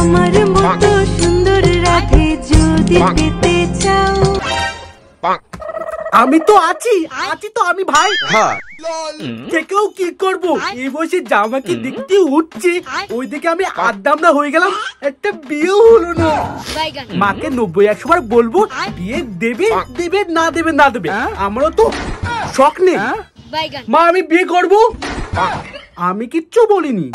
আমার মতো সুন্দর রাধে যদি পেতে চাও। আমি তো আছি তো আমি ভাই। থেকেও কি করবো, এই বয়সে জামাকে দেখতে উঠছে, ওইদিকে আমি আদ্দামরা হয়ে গেলাম, একটা বিয়েও হলো না। মাকে 90-100 বার বলবো বিয়ে দেবে দেবে না দেবে না দেবে, আমারও তো শখ নেই। মা আমি বিয়ে করবো, আমি কিচ্ছু বলিনি।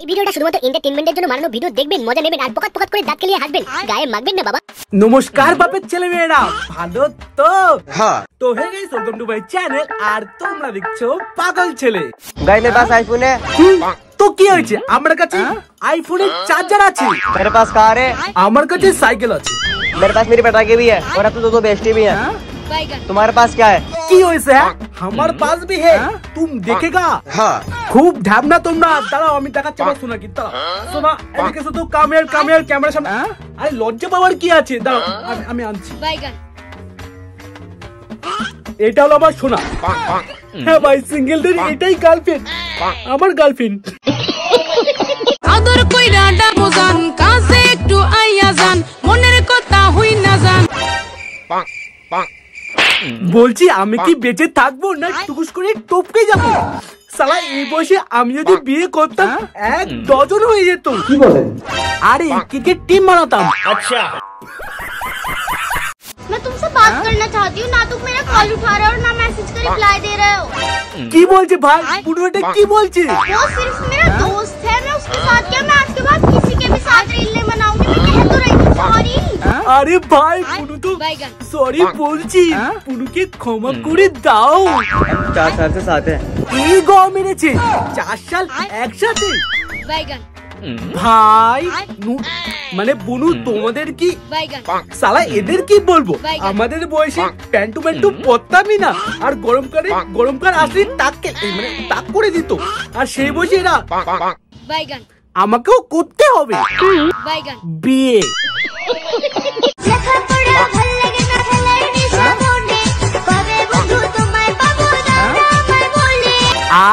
এই ভিডিওটা শুধুমাত্র এন্টারটেইনমেন্টের জন্য বানানো ভিডিও, দেখবেন মজা নেবেন আর পকাত পকাত করে দাঁত কেলিয়ে হাসবেন, গায়ে মাখবেন না বাবা। নমস্কার বাপের ছেলে মেয়েরা, ভালো তো? তো hey guys, welcome to my channel, আর তোমরা দেখছো পাগল ছেলে। गाइस मेरे पास आईफोन है। তো কি হয়েছে, আমার কাছে আইফোনের চার্জার আছে। मेरे पास कार है। আমার কাছে সাইকেল আছে। मेरे पास मेरी पटाखे भी है और अब तो दो बेस्टी भी है। तुम्हारे पास क्या है? কি হয়েছে? আমার পাস भी है, तुम देखेगा। খুব ঢাবনা তোমরা, দাঁড়াও আমি দেখাচ্ছি। আমার শোনা কি, দাঁড়াও শোনা, এদিকে শুধু ক্যামেরার সামনে। আরে লজ্জা পাওয়ার কি আছে, দাঁড়াও আমি আনছি। এটা হলো আমার সোনা। হ্যাঁ ভাই, সিঙ্গেলদের এটাই গার্লফ্রেন্ড, আমার গার্লফ্রেন্ড। আদর কইরা ডাকো জান, কাছে একটু আইয়া যান, মনের কথা হই না যান। বলছি আমি কি বেঁচে থাকবো না টুকুস করে টপকে যাবো? সালা এই বয়সে আমি যদি বিয়ে করতাম 1 ডজন হয়ে যেত। কি বলেন? আরে ক্রিকেট টিম বানাতাম। আচ্ছা, मैं तुमसे बात करना चाहती हूँ, ना तुम मेरा कॉल उठा रहे हो और ना मैसेज का रिप्लाई दे रहे हो। কি বলছে ভাই, পুরোটা কি বলছে? वो सिर्फ मेरा दोस्त है, मैं उसके साथ क्या, मैं आज के बाद किसी के भी साथ रील नहीं बनाऊंगी। मैं कह तो रही थी सॉरी। আরে ভাই, পুনু তো সরি বলছি, পুনুকে ক্ষমা করে দাও। 4 साल से साथ है। এই গো মেরেছে 4 সাল একসাথে। ভাই মানে বুনু, তোমাদের কি সালা, এদের কি বলবো, আমাদের বয়সে প্যান্টু পরতামই না, আর গরমকাল আসলে মানে তাক করে দিত, আর সেই বয়সে এরা আমাকেও করতে হবে বিয়ে।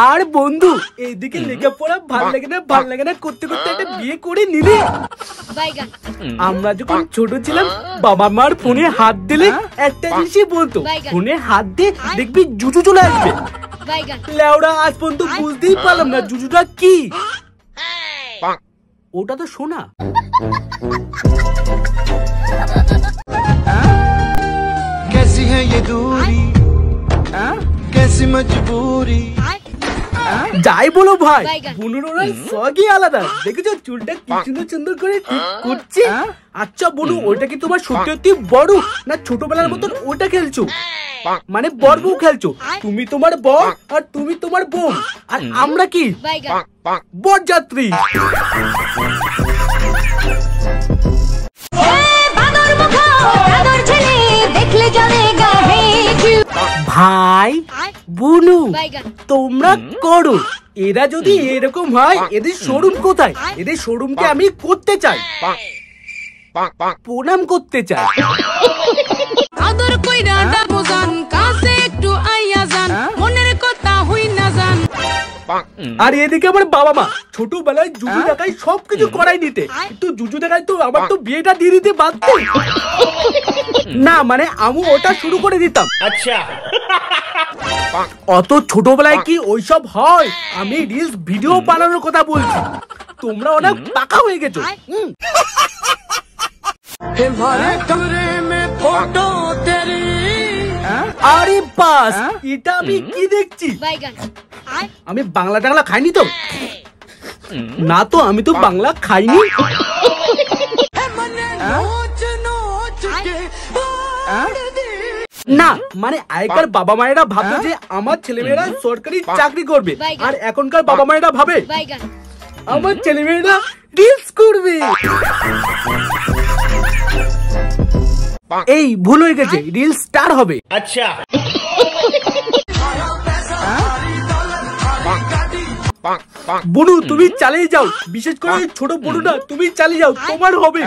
আর বন্ধু এইদিকে লেখাপড়া ভাল লাগে না করতে করতে একটা বিয়ে করে নিলে। আমরা যখন ছোট ছিলাম, বাবা মার ফোনে হাত দিলে একটা জিনিসই বলতো, ফোনে হাত দিয়ে দেখবি জুজু চলে আসবে। লেওড়া আজ পর্যন্ত বুঝতেই পারলাম না জুজুটা কি। ওটা তো শোনা। कैसी है ये दूरी, कैसी मजबूरी। যাই বলো ভাই, বুনুর সগই আলাদা। দেখেছো চুলটা কি সুন্দর করে ঠিক করছে। আচ্ছা বুনু, ওইটা কি তোমার সত্যি বড় না ছোটবেলার মতন ওটা খেলছো, মানে বর বউ খেলছো? তুমি তোমার বর আর তুমি তোমার বউ, আর আমরা কি বরযাত্রী। ভাই বুনু তোমরা করো, এরা যদি এরকম হয়, এদের শোরুম কোথায়? এদের শোরুমকে আমি করতে চাই, প্রণাম করতে চাই। আদর কইরা ডাকো জান, কাছে একটু আইয়া যান, মনের কথা হই না যান। আর এদিকে আমার বাবা মা ছোটবেলায় জুজু দেখায় সবকিছু করাই নিতে, কিন্তু জুজু দেখায় তো আমার তো বিয়েটা দিয়ে দিতে বাধ্য না, মানে আমি ওটা শুরু করে দিতাম। আচ্ছা, অত ছোটবেলায় কি ওইসব হয়? আমি রিলস ভিডিও বানানোর কথা বলছি, তোমরা অনেক পাকা হয়ে গেছো। আরে বাস, এটা আমি কি দেখছি? আমি বাংলা খাইনি তো? না তো, আমি তো বাংলা খাইনি। না মানে আগেকার বাবা মায়েরা ভাবতো যে আমার ছেলেমেয়েরা সরকারি চাকরি করবে, আর এখনকার বাবা মায়েরা ভাবে আমার ছেলেমেয়েরা রিলস করবে। এই ভুল হয়ে গেছে, রিল স্টার হবে। আচ্ছা, বুনু তুমি চালিয়ে যাও, বিশেষ করে ছোট বুনুটা তুমি চালিয়ে যাও, তোমার হবে।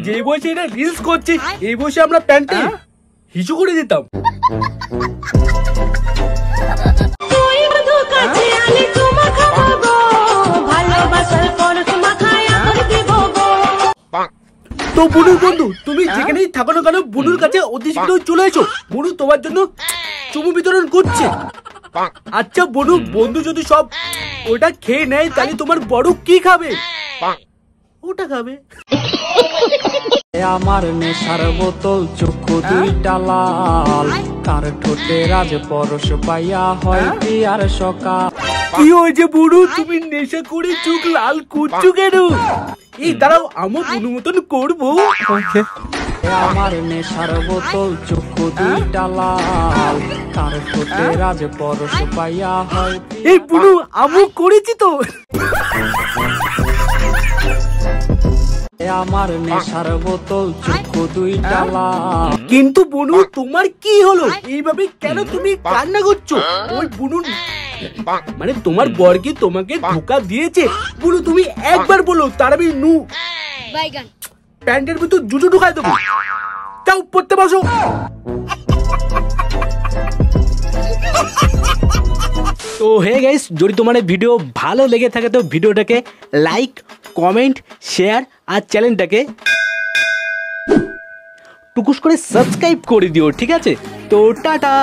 যে বয়সে এটা রিলস করছে, এই বয়সে আমরা প্যান্টে হিসু করে দিতাম। তো বুনুর বন্ধু, তুমি যেখানেই থাকো না কেন বুনুর কাছে অতি শীঘ্র চলে এসো। বুনু তোমার জন্য চুমু বিতরণ করছে। আচ্ছা বুনু, বন্ধু যদি সব ওটা খেয়ে নেয় তাহলে তোমার বড় কি খাবে? ওটা খাবে। আমার নেশার বোতল চক্ষু দুইটা লাল, তার ঠোঁটে রাজ পরশ পাইয়া হয় কি আর সকাল। কি হয়েছে বুনু, তুমি নেশা করে চোখ লাল করছো কেন? এই দাঁড়াও, আমার বুনু মতন করবো। আমার নেশার বোতল চক্ষু দুইটা লাল, তার ঠোঁটে রাজ পরশ পাইয়া হয়। এই বুনু, আমি করেছি তো। আমার নেশার বোতল চক্ষু দুইটা লাল। কিন্তু বুনু তোমার কি হলো? এইভাবে কেন তুমি কান্না করছো? ওই বুনু মানে তোমার বর কি তোমাকে ধোকা দিয়েছে? বুনু তুমি একবার বলো, তার আমি প্যান্টের ভিতর জুজু ঢুকাই দেবো। যাও পড়তে বসো। তো হে গাইস, যদি তোমার ভিডিও ভালো লেগে থাকে তো ভিডিওটাকে লাইক, কমেন্ট, শেয়ার আর চ্যানেলটাকে টুকুস করে সাবস্ক্রাইব করে দিও, ঠিক আছে? তো টাটা।